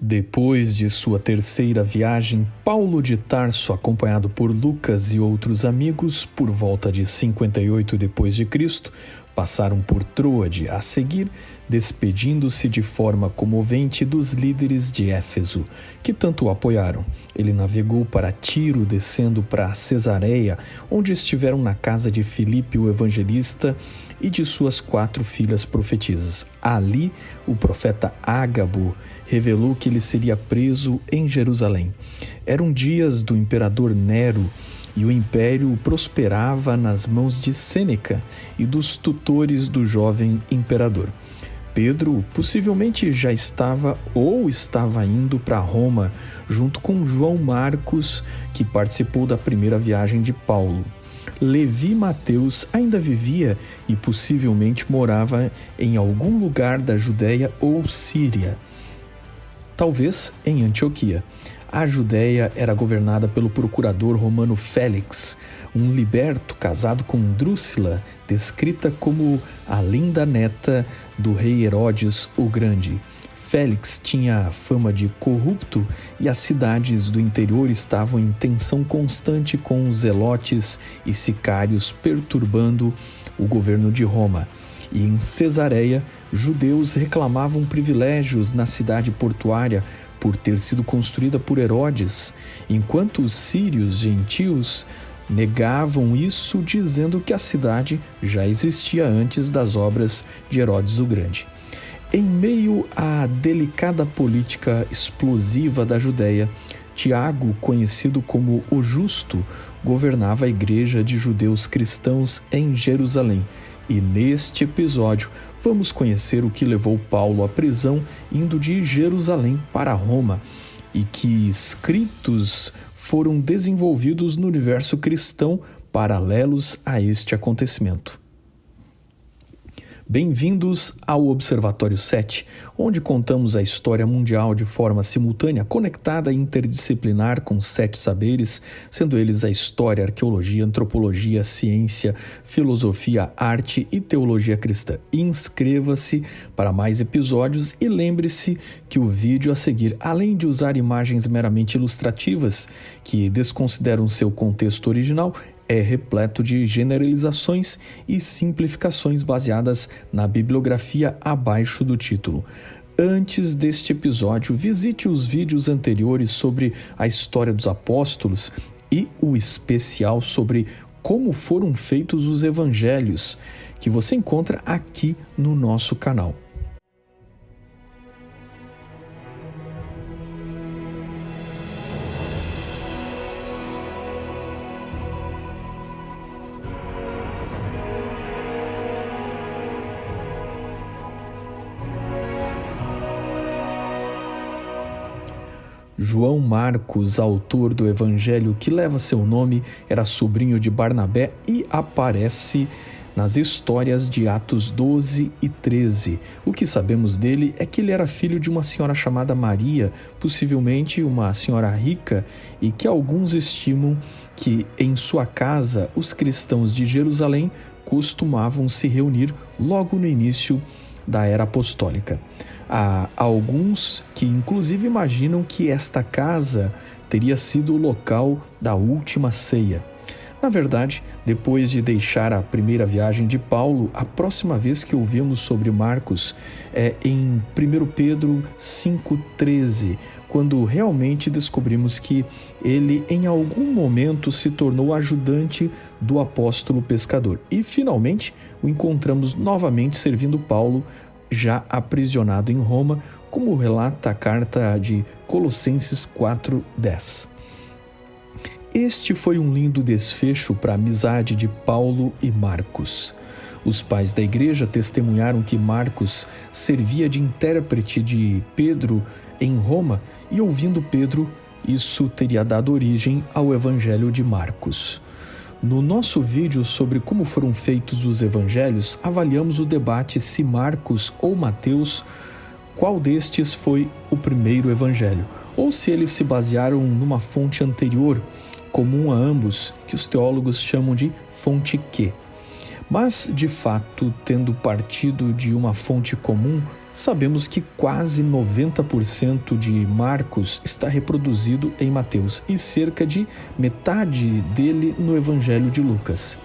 Depois de sua terceira viagem, Paulo de Tarso, acompanhado por Lucas e outros amigos, por volta de 58 d.C., passaram por Troade, a seguir, despedindo-se de forma comovente dos líderes de Éfeso, que tanto o apoiaram. Ele navegou para Tiro, descendo para Cesareia, onde estiveram na casa de Filipe o evangelista e de suas 4 filhas profetisas. Ali, o profeta Ágabo revelou que ele seria preso em Jerusalém. Eram dias do imperador Nero, e o império prosperava nas mãos de Sêneca e dos tutores do jovem imperador. Pedro possivelmente já estava ou estava indo para Roma, junto com João Marcos, que participou da primeira viagem de Paulo. Levi Mateus ainda vivia e possivelmente morava em algum lugar da Judéia ou Síria, talvez em Antioquia. A Judéia era governada pelo procurador romano Félix, um liberto casado com Drúxila, descrita como a linda neta do rei Herodes o Grande. Félix tinha fama de corrupto e as cidades do interior estavam em tensão constante com os zelotes e sicários perturbando o governo de Roma. E em Cesareia, judeus reclamavam privilégios na cidade portuária por ter sido construída por Herodes, enquanto os sírios gentios negavam isso, dizendo que a cidade já existia antes das obras de Herodes o Grande. Em meio à delicada política explosiva da Judéia, Tiago, conhecido como o Justo, governava a igreja de judeus cristãos em Jerusalém. E neste episódio, vamos conhecer o que levou Paulo à prisão, indo de Jerusalém para Roma, e que escritos foram desenvolvidos no universo cristão paralelos a este acontecimento. Bem-vindos ao Observatório 7, onde contamos a história mundial de forma simultânea, conectada e interdisciplinar com 7 saberes, sendo eles a história, arqueologia, antropologia, ciência, filosofia, arte e teologia cristã. Inscreva-se para mais episódios e lembre-se que o vídeo a seguir, além de usar imagens meramente ilustrativas que desconsideram seu contexto original, é repleto de generalizações e simplificações baseadas na bibliografia abaixo do título. Antes deste episódio, visite os vídeos anteriores sobre a história dos apóstolos e o especial sobre como foram feitos os evangelhos, que você encontra aqui no nosso canal. João Marcos, autor do evangelho que leva seu nome, era sobrinho de Barnabé e aparece nas histórias de Atos 12 e 13. O que sabemos dele é que ele era filho de uma senhora chamada Maria, possivelmente uma senhora rica, e que alguns estimam que em sua casa os cristãos de Jerusalém costumavam se reunir logo no início da era apostólica. Há alguns que inclusive imaginam que esta casa teria sido o local da última ceia. Na verdade, depois de deixar a primeira viagem de Paulo, a próxima vez que ouvimos sobre Marcos é em 1 Pedro 5,13, quando realmente descobrimos que ele em algum momento se tornou ajudante do apóstolo pescador. E finalmente o encontramos novamente servindo Paulo, já aprisionado em Roma, como relata a carta de Colossenses 4:10. Este foi um lindo desfecho para a amizade de Paulo e Marcos. Os pais da igreja testemunharam que Marcos servia de intérprete de Pedro em Roma e, ouvindo Pedro, isso teria dado origem ao Evangelho de Marcos. No nosso vídeo sobre como foram feitos os evangelhos, avaliamos o debate se Marcos ou Mateus, qual destes foi o primeiro evangelho, ou se eles se basearam numa fonte anterior, comum a ambos, que os teólogos chamam de fonte Q. Mas, de fato, tendo partido de uma fonte comum, Sabemos que quase 90% de Marcos está reproduzido em Mateus e cerca de metade dele no Evangelho de Lucas.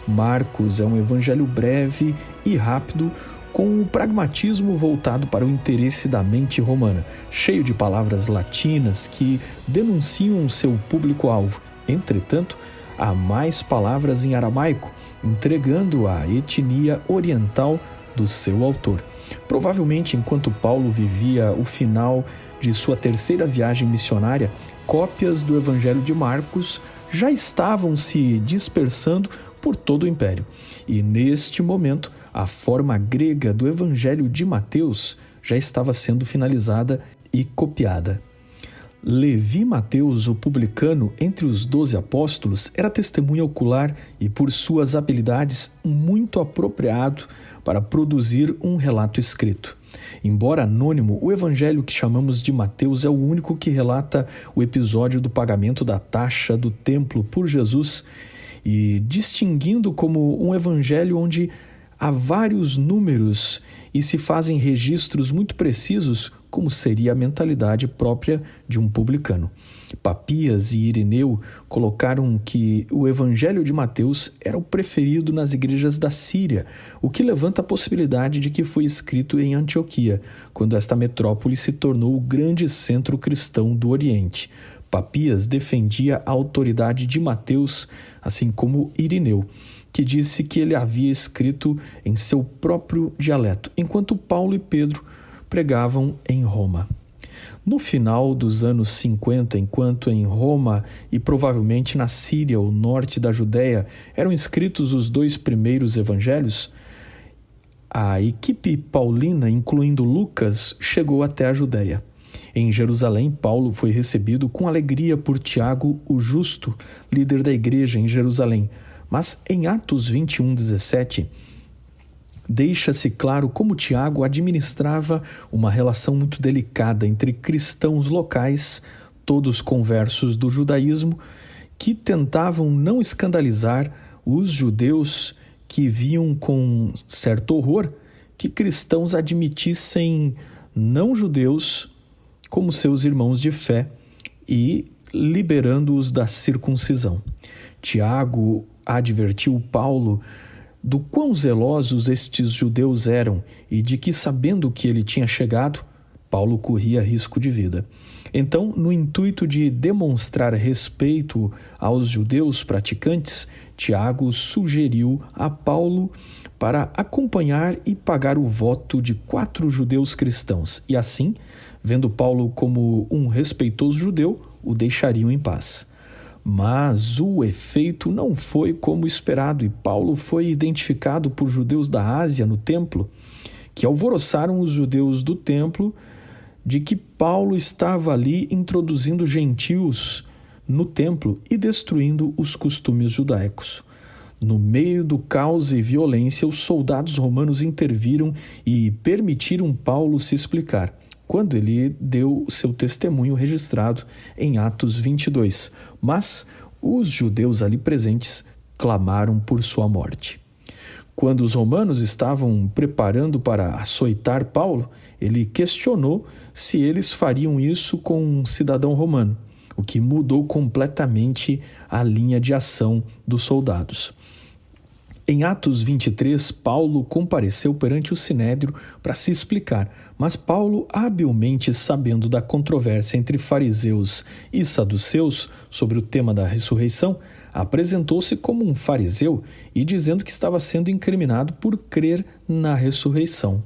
Marcos é um evangelho breve e rápido, com o pragmatismo voltado para o interesse da mente romana, cheio de palavras latinas que denunciam seu público-alvo. Entretanto, há mais palavras em aramaico, entregando a etnia oriental do seu autor. Provavelmente, enquanto Paulo vivia o final de sua terceira viagem missionária, cópias do Evangelho de Marcos já estavam se dispersando por todo o império. E neste momento, a forma grega do Evangelho de Mateus já estava sendo finalizada e copiada. Levi Mateus, o publicano, entre os 12 apóstolos, era testemunha ocular e, por suas habilidades, muito apropriado para produzir um relato escrito. Embora anônimo, o evangelho que chamamos de Mateus é o único que relata o episódio do pagamento da taxa do templo por Jesus, e distinguindo como um evangelho onde há vários números e se fazem registros muito precisos, como seria a mentalidade própria de um publicano. Papias e Irineu colocaram que o Evangelho de Mateus era o preferido nas igrejas da Síria, o que levanta a possibilidade de que foi escrito em Antioquia, quando esta metrópole se tornou o grande centro cristão do Oriente. Papias defendia a autoridade de Mateus, assim como Irineu, que disse que ele havia escrito em seu próprio dialeto, enquanto Paulo e Pedro pregavam em Roma. No final dos anos 50, enquanto em Roma e provavelmente na Síria, o norte da Judéia, eram escritos os 2 primeiros evangelhos, a equipe paulina, incluindo Lucas, chegou até a Judéia. Em Jerusalém, Paulo foi recebido com alegria por Tiago, o justo, líder da igreja em Jerusalém. Mas em Atos 21:17, deixa-se claro como Tiago administrava uma relação muito delicada entre cristãos locais, todos conversos do judaísmo, que tentavam não escandalizar os judeus que viam com certo horror que cristãos admitissem não-judeus como seus irmãos de fé e liberando-os da circuncisão. Tiago advertiu Paulo do quão zelosos estes judeus eram e de que, sabendo que ele tinha chegado, Paulo corria risco de vida. Então, no intuito de demonstrar respeito aos judeus praticantes, Tiago sugeriu a Paulo para acompanhar e pagar o voto de 4 judeus cristãos, e assim, vendo Paulo como um respeitoso judeu, o deixariam em paz. Mas o efeito não foi como esperado, e Paulo foi identificado por judeus da Ásia no templo, que alvoroçaram os judeus do templo de que Paulo estava ali introduzindo gentios no templo e destruindo os costumes judaicos. No meio do caos e violência, os soldados romanos interviram e permitiram Paulo se explicar, quando ele deu seu testemunho registrado em Atos 22. Mas os judeus ali presentes clamaram por sua morte. Quando os romanos estavam preparando para açoitar Paulo, ele questionou se eles fariam isso com um cidadão romano, o que mudou completamente a linha de ação dos soldados. Em Atos 23, Paulo compareceu perante o Sinédrio para se explicar, mas Paulo, habilmente sabendo da controvérsia entre fariseus e saduceus sobre o tema da ressurreição, apresentou-se como um fariseu e dizendo que estava sendo incriminado por crer na ressurreição.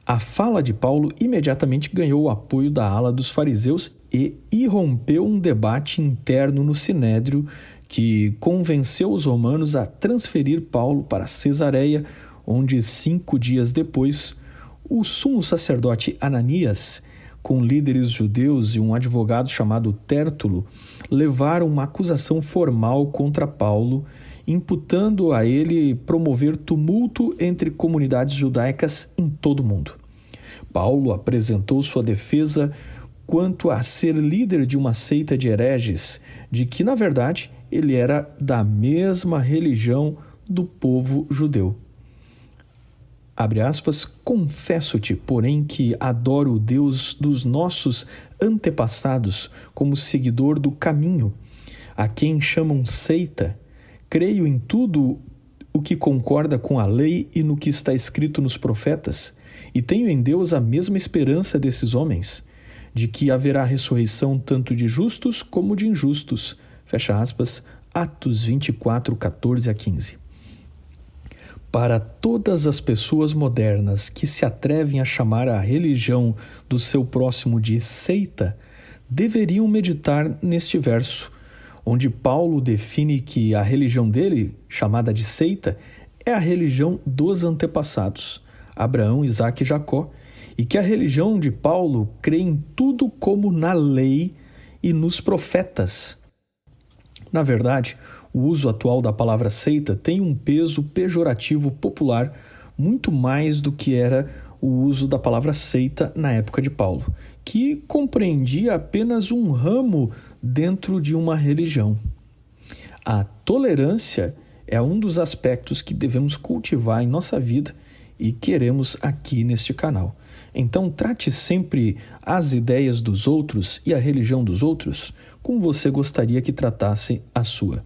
A fala de Paulo imediatamente ganhou o apoio da ala dos fariseus e irrompeu um debate interno no Sinédrio que convenceu os romanos a transferir Paulo para Cesareia, onde 5 dias depois, o sumo sacerdote Ananias, com líderes judeus e um advogado chamado Tértulo, levaram uma acusação formal contra Paulo, imputando a ele promover tumulto entre comunidades judaicas em todo o mundo. Paulo apresentou sua defesa quanto a ser líder de uma seita de hereges, de que, na verdade, ele era da mesma religião do povo judeu. Abre aspas, confesso-te, porém, que adoro o Deus dos nossos antepassados como seguidor do caminho, a quem chamam seita. Creio em tudo o que concorda com a lei e no que está escrito nos profetas, e tenho em Deus a mesma esperança desses homens, de que haverá ressurreição tanto de justos como de injustos. Fecha aspas, Atos 24, 14 a 15. Para todas as pessoas modernas que se atrevem a chamar a religião do seu próximo de seita, deveriam meditar neste verso, onde Paulo define que a religião dele, chamada de seita, é a religião dos antepassados, Abraão, Isaque e Jacó, e que a religião de Paulo crê em tudo como na lei e nos profetas. Na verdade, o uso atual da palavra seita tem um peso pejorativo popular muito mais do que era o uso da palavra seita na época de Paulo, que compreendia apenas um ramo dentro de uma religião. A tolerância é um dos aspectos que devemos cultivar em nossa vida e queremos aqui neste canal. Então, trate sempre as ideias dos outros e a religião dos outros como você gostaria que tratasse a sua.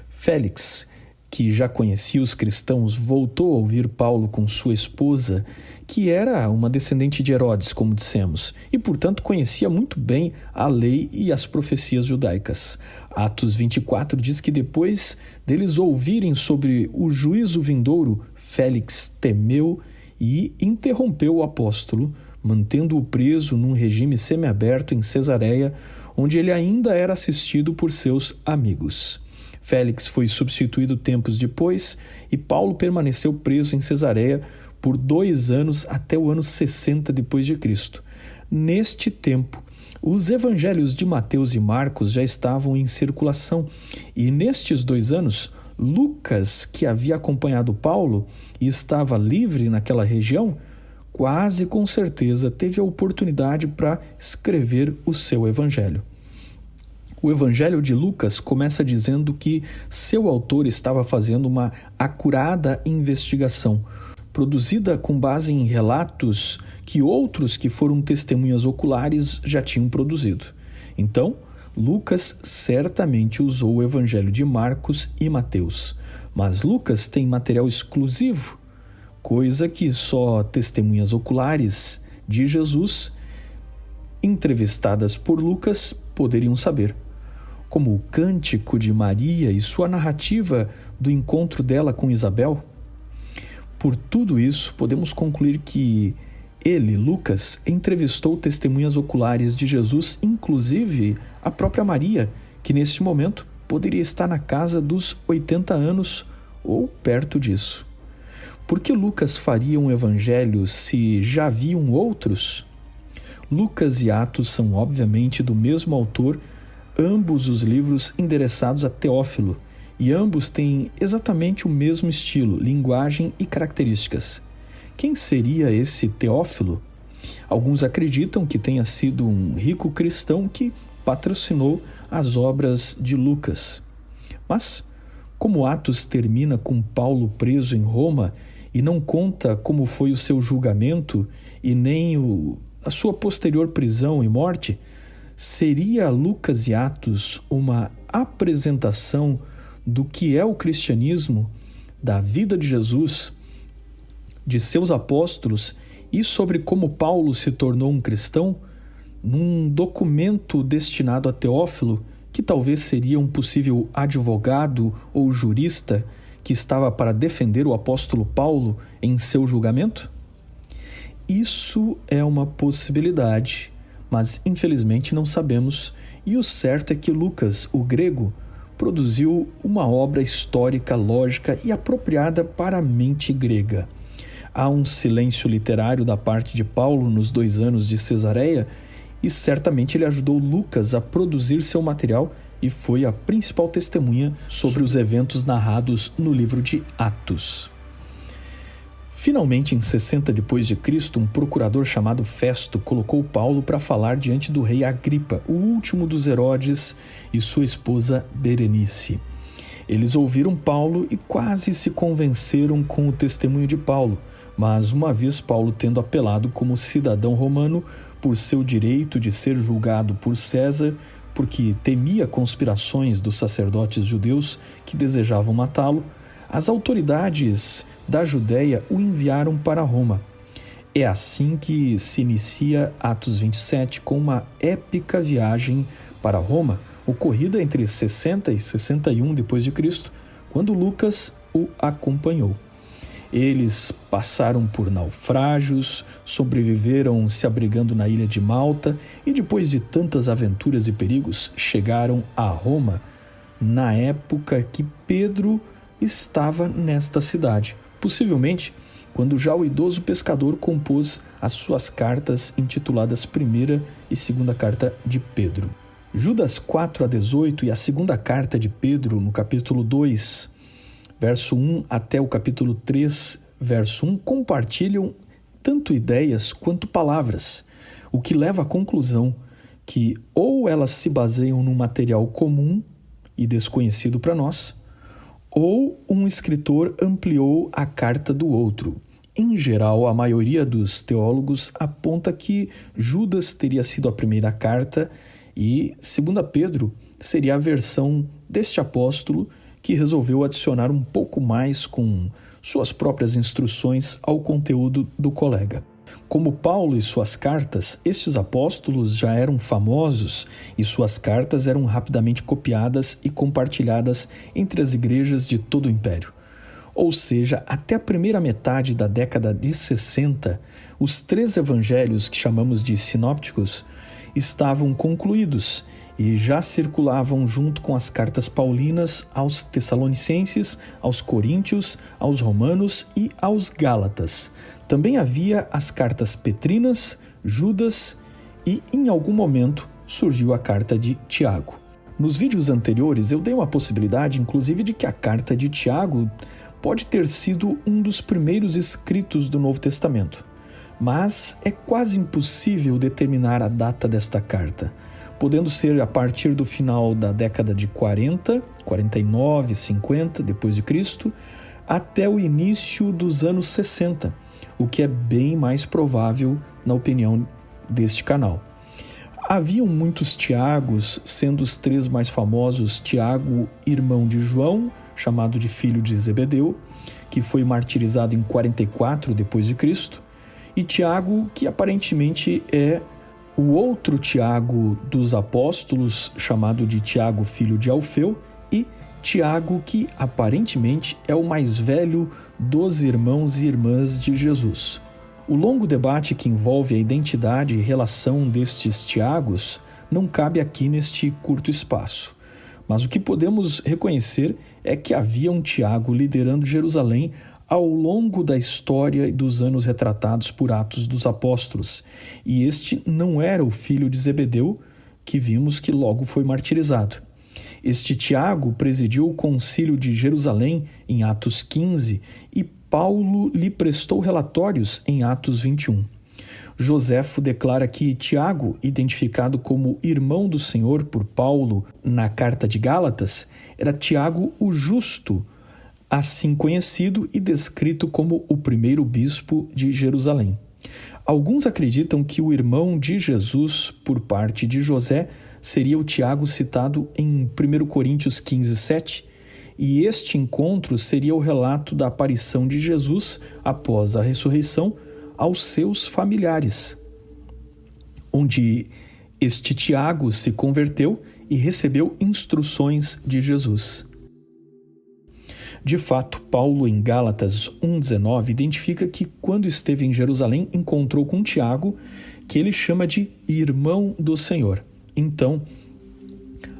Félix, que já conhecia os cristãos, voltou a ouvir Paulo com sua esposa, que era uma descendente de Herodes, como dissemos, e, portanto, conhecia muito bem a lei e as profecias judaicas. Atos 24 diz que depois deles ouvirem sobre o juízo vindouro, Félix temeu e interrompeu o apóstolo, mantendo-o preso num regime semiaberto em Cesareia, onde ele ainda era assistido por seus amigos. Félix foi substituído tempos depois e Paulo permaneceu preso em Cesareia por 2 anos até o ano 60 depois de Cristo. Neste tempo, os evangelhos de Mateus e Marcos já estavam em circulação e nestes 2 anos, Lucas, que havia acompanhado Paulo e estava livre naquela região, quase com certeza teve a oportunidade para escrever o seu evangelho. O Evangelho de Lucas começa dizendo que seu autor estava fazendo uma acurada investigação, produzida com base em relatos que outros que foram testemunhas oculares já tinham produzido. Então, Lucas certamente usou o Evangelho de Marcos e Mateus, mas Lucas tem material exclusivo, coisa que só testemunhas oculares de Jesus, entrevistadas por Lucas, poderiam saber, como o cântico de Maria e sua narrativa do encontro dela com Isabel. Por tudo isso, podemos concluir que ele, Lucas, entrevistou testemunhas oculares de Jesus, inclusive a própria Maria, que neste momento poderia estar na casa dos 80 anos ou perto disso. Por que Lucas faria um evangelho se já haviam outros? Lucas e Atos são obviamente do mesmo autor, ambos os livros endereçados a Teófilo, e ambos têm exatamente o mesmo estilo, linguagem e características. Quem seria esse Teófilo? Alguns acreditam que tenha sido um rico cristão que patrocinou as obras de Lucas. Mas, como Atos termina com Paulo preso em Roma e não conta como foi o seu julgamento e nem a sua posterior prisão e morte, seria Lucas e Atos uma apresentação do que é o cristianismo, da vida de Jesus, de seus apóstolos e sobre como Paulo se tornou um cristão, num documento destinado a Teófilo, que talvez seria um possível advogado ou jurista que estava para defender o apóstolo Paulo em seu julgamento? Isso é uma possibilidade, mas infelizmente não sabemos, e o certo é que Lucas, o grego, produziu uma obra histórica, lógica e apropriada para a mente grega. Há um silêncio literário da parte de Paulo nos 2 anos de Cesareia, e certamente ele ajudou Lucas a produzir seu material e foi a principal testemunha sobre os eventos narrados no livro de Atos. Finalmente, em 60 depois de Cristo, um procurador chamado Festo colocou Paulo para falar diante do rei Agripa, o último dos Herodes, e sua esposa Berenice. Eles ouviram Paulo e quase se convenceram com o testemunho de Paulo, Mas uma vez Paulo tendo apelado como cidadão romano por seu direito de ser julgado por César, porque temia conspirações dos sacerdotes judeus que desejavam matá-lo, as autoridades da Judéia o enviaram para Roma. É assim que se inicia Atos 27 com uma épica viagem para Roma, ocorrida entre 60 e 61 d.C., quando Lucas o acompanhou. Eles passaram por naufrágios, sobreviveram se abrigando na ilha de Malta e, depois de tantas aventuras e perigos, chegaram a Roma na época que Pedro estava nesta cidade, possivelmente quando já o idoso pescador compôs as suas cartas intituladas Primeira e Segunda Carta de Pedro. Judas 4 a 18 e a segunda carta de Pedro, no capítulo 2, verso 1 até o capítulo 3, verso 1, compartilham tanto ideias quanto palavras, o que leva à conclusão que ou elas se baseiam num material comum e desconhecido para nós, ou um escritor ampliou a carta do outro. Em geral, a maioria dos teólogos aponta que Judas teria sido a primeira carta e 2 Pedro seria a versão deste apóstolo que resolveu adicionar um pouco mais com suas próprias instruções ao conteúdo do colega. Como Paulo e suas cartas, estes apóstolos já eram famosos e suas cartas eram rapidamente copiadas e compartilhadas entre as igrejas de todo o Império. Ou seja, até a primeira metade da década de 60, os 3 evangelhos que chamamos de sinópticos estavam concluídos e já circulavam junto com as cartas paulinas aos Tessalonicenses, aos Coríntios, aos Romanos e aos Gálatas. Também havia as cartas Petrinas, Judas e, em algum momento, surgiu a carta de Tiago. Nos vídeos anteriores, eu dei uma possibilidade, inclusive, de que a carta de Tiago pode ter sido um dos primeiros escritos do Novo Testamento. Mas é quase impossível determinar a data desta carta, podendo ser a partir do final da década de 40, 49, 50 d.C., até o início dos anos 60, o que é bem mais provável na opinião deste canal. Haviam muitos Tiagos, sendo os 3 mais famosos Tiago, irmão de João, chamado de filho de Zebedeu, que foi martirizado em 44 d.C., e Tiago, que aparentemente é o outro Tiago dos apóstolos, chamado de Tiago, filho de Alfeu, e Tiago, que aparentemente é o mais velho dos irmãos e irmãs de Jesus. O longo debate que envolve a identidade e relação destes Tiagos não cabe aqui neste curto espaço. Mas o que podemos reconhecer é que havia um Tiago liderando Jerusalém ao longo da história e dos anos retratados por Atos dos Apóstolos, e este não era o filho de Zebedeu, que vimos que logo foi martirizado. Este Tiago presidiu o concílio de Jerusalém em Atos 15 e Paulo lhe prestou relatórios em Atos 21. Joséfo declara que Tiago, identificado como irmão do Senhor por Paulo na carta de Gálatas, era Tiago o Justo, assim conhecido e descrito como o primeiro bispo de Jerusalém. Alguns acreditam que o irmão de Jesus, por parte de José, seria o Tiago citado em 1 Coríntios 15, 7, e este encontro seria o relato da aparição de Jesus após a ressurreição aos seus familiares, onde este Tiago se converteu e recebeu instruções de Jesus. De fato, Paulo, em Gálatas 1,19, identifica que quando esteve em Jerusalém, encontrou com Tiago, que ele chama de irmão do Senhor. Então,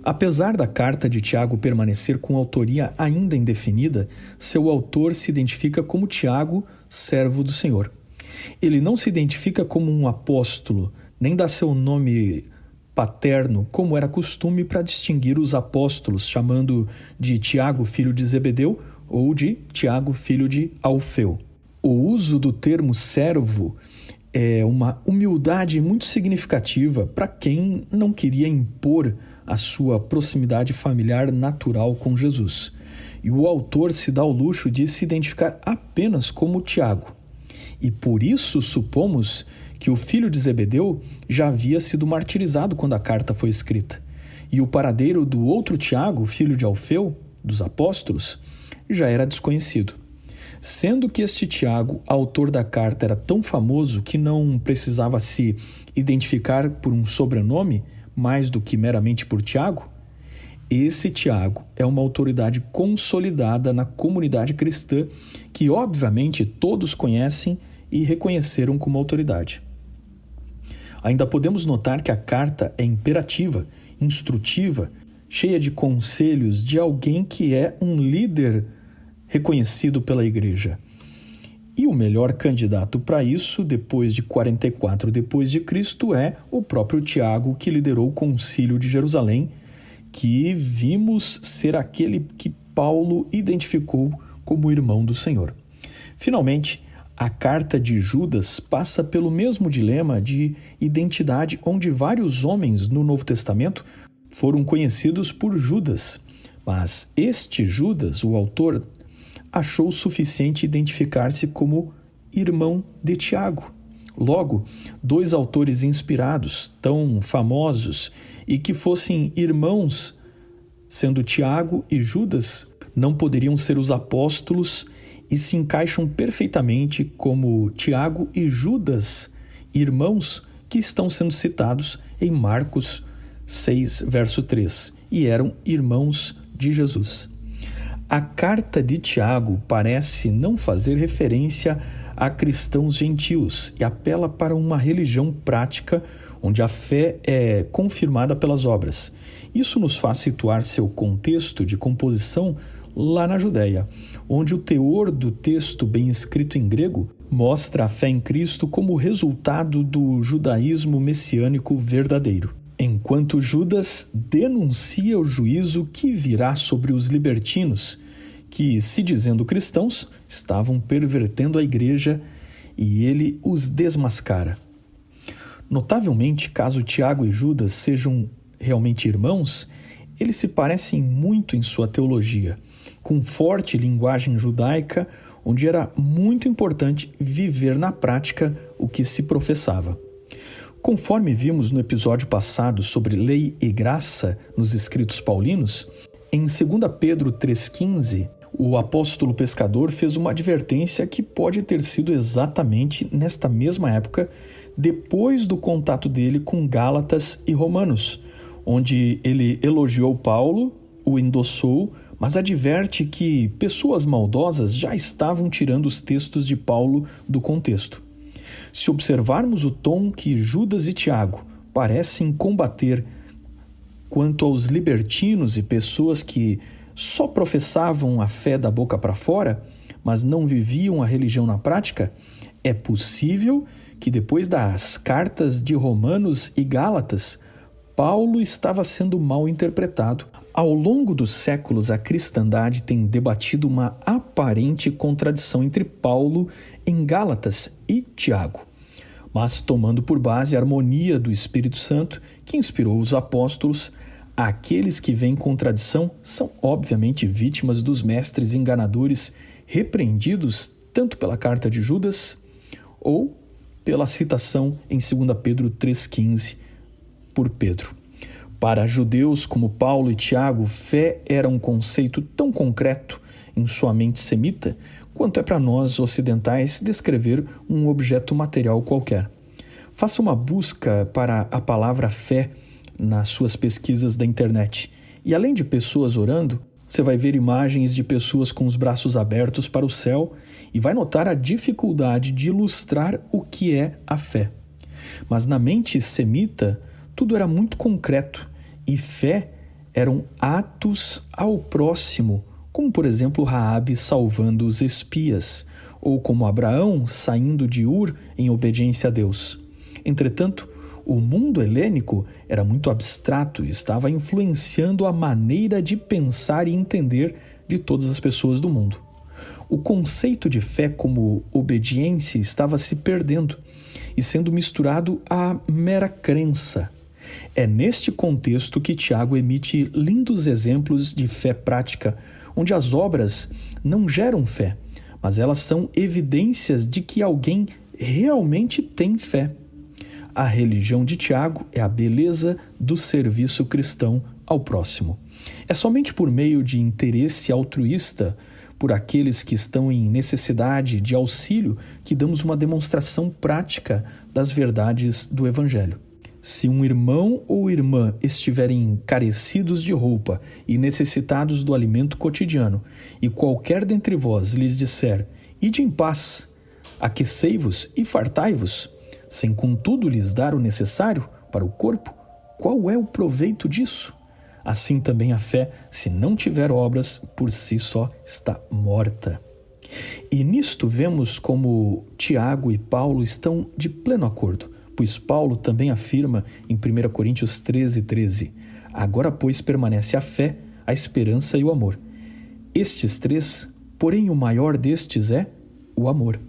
apesar da carta de Tiago permanecer com autoria ainda indefinida, seu autor se identifica como Tiago, servo do Senhor. Ele não se identifica como um apóstolo, nem dá seu nome paterno, como era costume para distinguir os apóstolos, chamando de Tiago, filho de Zebedeu, ou de Tiago, filho de Alfeu. O uso do termo servo é uma humildade muito significativa para quem não queria impor a sua proximidade familiar natural com Jesus. E o autor se dá ao luxo de se identificar apenas como Tiago. e por isso supomos que o filho de Zebedeu já havia sido martirizado quando a carta foi escrita, e o paradeiro do outro Tiago, filho de Alfeu, dos apóstolos, já era desconhecido. Sendo que este Tiago, autor da carta, era tão famoso que não precisava se identificar por um sobrenome mais do que meramente por Tiago, esse Tiago é uma autoridade consolidada na comunidade cristã que, obviamente, todos conhecem e reconheceram como autoridade. Ainda podemos notar que a carta é imperativa, instrutiva, cheia de conselhos de alguém que é um líder reconhecido pela igreja. E o melhor candidato para isso, depois de 44 depois de Cristo, é o próprio Tiago, que liderou o Concílio de Jerusalém, que vimos ser aquele que Paulo identificou como irmão do Senhor. Finalmente, a carta de Judas passa pelo mesmo dilema de identidade, onde vários homens no Novo Testamento foram conhecidos por Judas, mas este Judas, o autor, achou suficiente identificar-se como irmão de Tiago. Logo, dois autores inspirados, tão famosos, e que fossem irmãos, sendo Tiago e Judas, não poderiam ser os apóstolos e se encaixam perfeitamente como Tiago e Judas, irmãos que estão sendo citados em Marcos 6, verso 3, e eram irmãos de Jesus. A carta de Tiago parece não fazer referência a cristãos gentios e apela para uma religião prática onde a fé é confirmada pelas obras. Isso nos faz situar seu contexto de composição lá na Judéia, onde o teor do texto bem escrito em grego mostra a fé em Cristo como resultado do judaísmo messiânico verdadeiro, enquanto Judas denuncia o juízo que virá sobre os libertinos, que, se dizendo cristãos, estavam pervertendo a igreja, e ele os desmascara. Notavelmente, caso Tiago e Judas sejam realmente irmãos, eles se parecem muito em sua teologia, com forte linguagem judaica, onde era muito importante viver na prática o que se professava. Conforme vimos no episódio passado sobre lei e graça nos escritos paulinos, em 2 Pedro 3,15, o apóstolo pescador fez uma advertência que pode ter sido exatamente nesta mesma época, depois do contato dele com Gálatas e Romanos, onde ele elogiou Paulo, o endossou, mas adverte que pessoas maldosas já estavam tirando os textos de Paulo do contexto. Se observarmos o tom que Judas e Tiago parecem combater quanto aos libertinos e pessoas que só professavam a fé da boca para fora, mas não viviam a religião na prática, é possível que depois das cartas de Romanos e Gálatas, Paulo estava sendo mal interpretado. Ao longo dos séculos, a cristandade tem debatido uma aparente contradição entre Paulo em Gálatas e Tiago, mas tomando por base a harmonia do Espírito Santo que inspirou os apóstolos. Aqueles que veem contradição são obviamente vítimas dos mestres enganadores repreendidos tanto pela carta de Judas ou pela citação em 2 Pedro 3,15 por Pedro. Para judeus como Paulo e Tiago, fé era um conceito tão concreto em sua mente semita quanto é para nós ocidentais descrever um objeto material qualquer. Faça uma busca para a palavra fé nas suas pesquisas da internet. E além de pessoas orando, você vai ver imagens de pessoas com os braços abertos para o céu e vai notar a dificuldade de ilustrar o que é a fé. Mas na mente semita, tudo era muito concreto e fé eram atos ao próximo, como por exemplo Raabe salvando os espias, ou como Abraão saindo de Ur em obediência a Deus. Entretanto, o mundo helênico era muito abstrato e estava influenciando a maneira de pensar e entender de todas as pessoas do mundo. O conceito de fé como obediência estava se perdendo e sendo misturado à mera crença. É neste contexto que Tiago emite lindos exemplos de fé prática, onde as obras não geram fé, mas elas são evidências de que alguém realmente tem fé. A religião de Tiago é a beleza do serviço cristão ao próximo. É somente por meio de interesse altruísta por aqueles que estão em necessidade de auxílio que damos uma demonstração prática das verdades do Evangelho. Se um irmão ou irmã estiverem carecidos de roupa e necessitados do alimento cotidiano, e qualquer dentre vós lhes disser: ide em paz, aquecei-vos e fartai-vos, sem contudo lhes dar o necessário para o corpo, qual é o proveito disso? Assim também a fé, se não tiver obras, por si só está morta. E nisto vemos como Tiago e Paulo estão de pleno acordo, pois Paulo também afirma em 1 Coríntios 13:13: agora, pois, permanece a fé, a esperança e o amor. Estes três, porém o maior destes é o amor.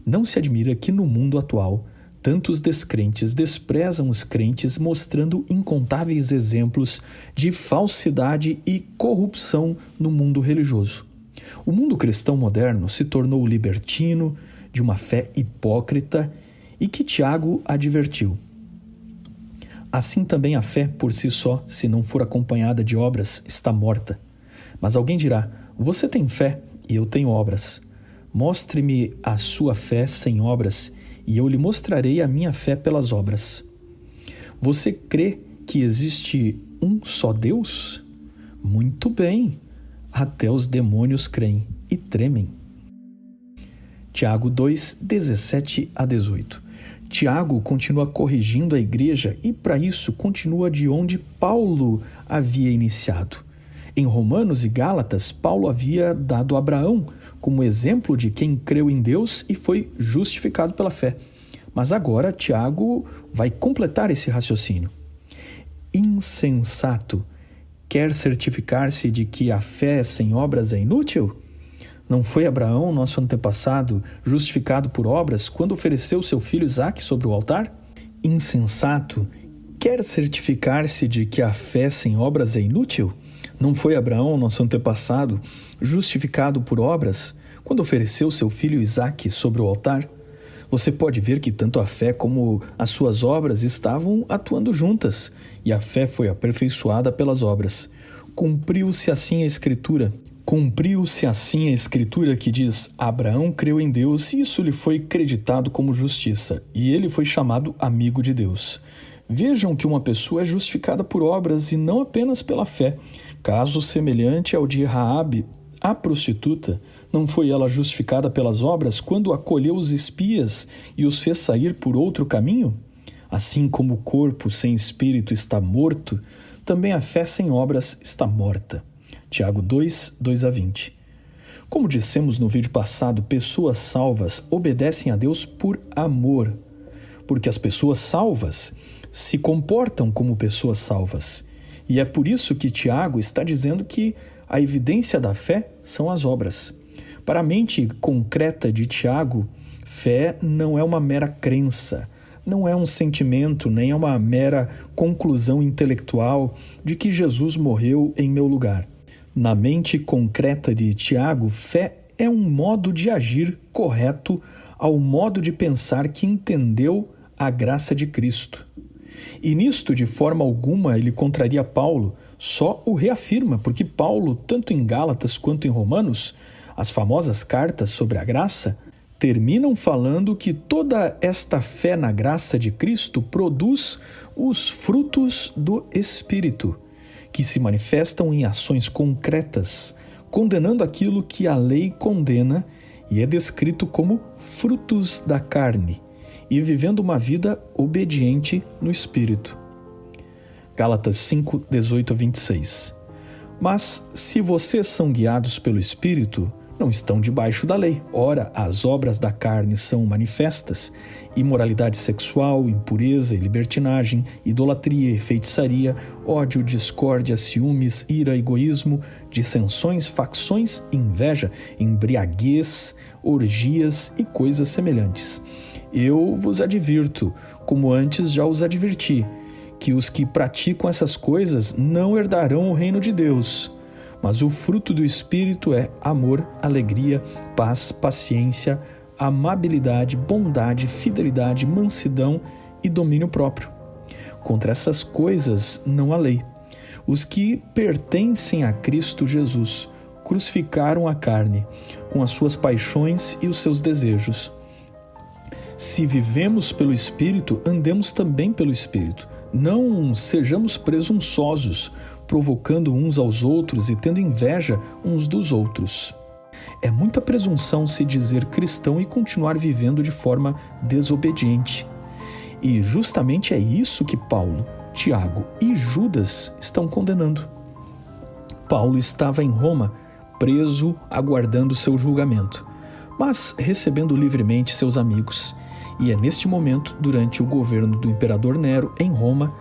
Não se admira que no mundo atual tantos descrentes desprezam os crentes, mostrando incontáveis exemplos de falsidade e corrupção no mundo religioso. O mundo cristão moderno se tornou libertino, de uma fé hipócrita, e que Tiago advertiu. Assim também a fé por si só, se não for acompanhada de obras, está morta. Mas alguém dirá: você tem fé e eu tenho obras. Mostre-me a sua fé sem obras, e eu lhe mostrarei a minha fé pelas obras. Você crê que existe um só Deus? Muito bem, até os demônios creem e tremem. Tiago 2, 17-18. Tiago continua corrigindo a igreja e, para isso, continua de onde Paulo havia iniciado. Em Romanos e Gálatas, Paulo havia dado Abraão como exemplo de quem creu em Deus e foi justificado pela fé. Mas agora Tiago vai completar esse raciocínio. Insensato, quer certificar-se de que a fé sem obras é inútil? Não foi Abraão, nosso antepassado, justificado por obras quando ofereceu seu filho Isaque sobre o altar? Insensato, quer certificar-se de que a fé sem obras é inútil? Não foi Abraão, nosso antepassado, justificado por obras quando ofereceu seu filho Isaque sobre o altar? Você pode ver que tanto a fé como as suas obras estavam atuando juntas, e a fé foi aperfeiçoada pelas obras. Cumpriu-se assim a Escritura que diz: Abraão creu em Deus e isso lhe foi creditado como justiça, e ele foi chamado amigo de Deus. Vejam que uma pessoa é justificada por obras e não apenas pela fé. Caso semelhante ao de Raabe, a prostituta. Não foi ela justificada pelas obras quando acolheu os espias e os fez sair por outro caminho? Assim como o corpo sem espírito está morto, também a fé sem obras está morta. Tiago 2, 2-20. Como dissemos no vídeo passado, pessoas salvas obedecem a Deus por amor, porque as pessoas salvas se comportam como pessoas salvas. E é por isso que Tiago está dizendo que a evidência da fé são as obras. Para a mente concreta de Tiago, fé não é uma mera crença, não é um sentimento, nem é uma mera conclusão intelectual de que Jesus morreu em meu lugar. Na mente concreta de Tiago, fé é um modo de agir correto ao modo de pensar que entendeu a graça de Cristo. E nisto, de forma alguma, ele contraria Paulo, só o reafirma, porque Paulo, tanto em Gálatas quanto em Romanos, as famosas cartas sobre a graça, terminam falando que toda esta fé na graça de Cristo produz os frutos do Espírito, que se manifestam em ações concretas, condenando aquilo que a lei condena e é descrito como frutos da carne, e vivendo uma vida obediente no Espírito. Gálatas 5, 18-26. Mas se vocês são guiados pelo Espírito, não estão debaixo da lei. Ora, as obras da carne são manifestas: imoralidade sexual, impureza e libertinagem, idolatria e feitiçaria, ódio, discórdia, ciúmes, ira, egoísmo, dissensões, facções, inveja, embriaguez, orgias e coisas semelhantes. Eu vos advirto, como antes já os adverti, que os que praticam essas coisas não herdarão o reino de Deus. Mas o fruto do Espírito é amor, alegria, paz, paciência, amabilidade, bondade, fidelidade, mansidão e domínio próprio. Contra essas coisas não há lei. Os que pertencem a Cristo Jesus crucificaram a carne, com as suas paixões e os seus desejos. Se vivemos pelo Espírito, andemos também pelo Espírito. Não sejamos presunçosos, provocando uns aos outros e tendo inveja uns dos outros. É muita presunção se dizer cristão e continuar vivendo de forma desobediente. E justamente é isso que Paulo, Tiago e Judas estão condenando. Paulo estava em Roma, preso, aguardando seu julgamento, mas recebendo livremente seus amigos. E é neste momento, durante o governo do imperador Nero em Roma,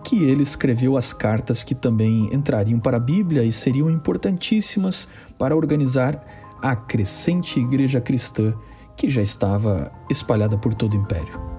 que ele escreveu as cartas que também entrariam para a Bíblia e seriam importantíssimas para organizar a crescente igreja cristã que já estava espalhada por todo o império.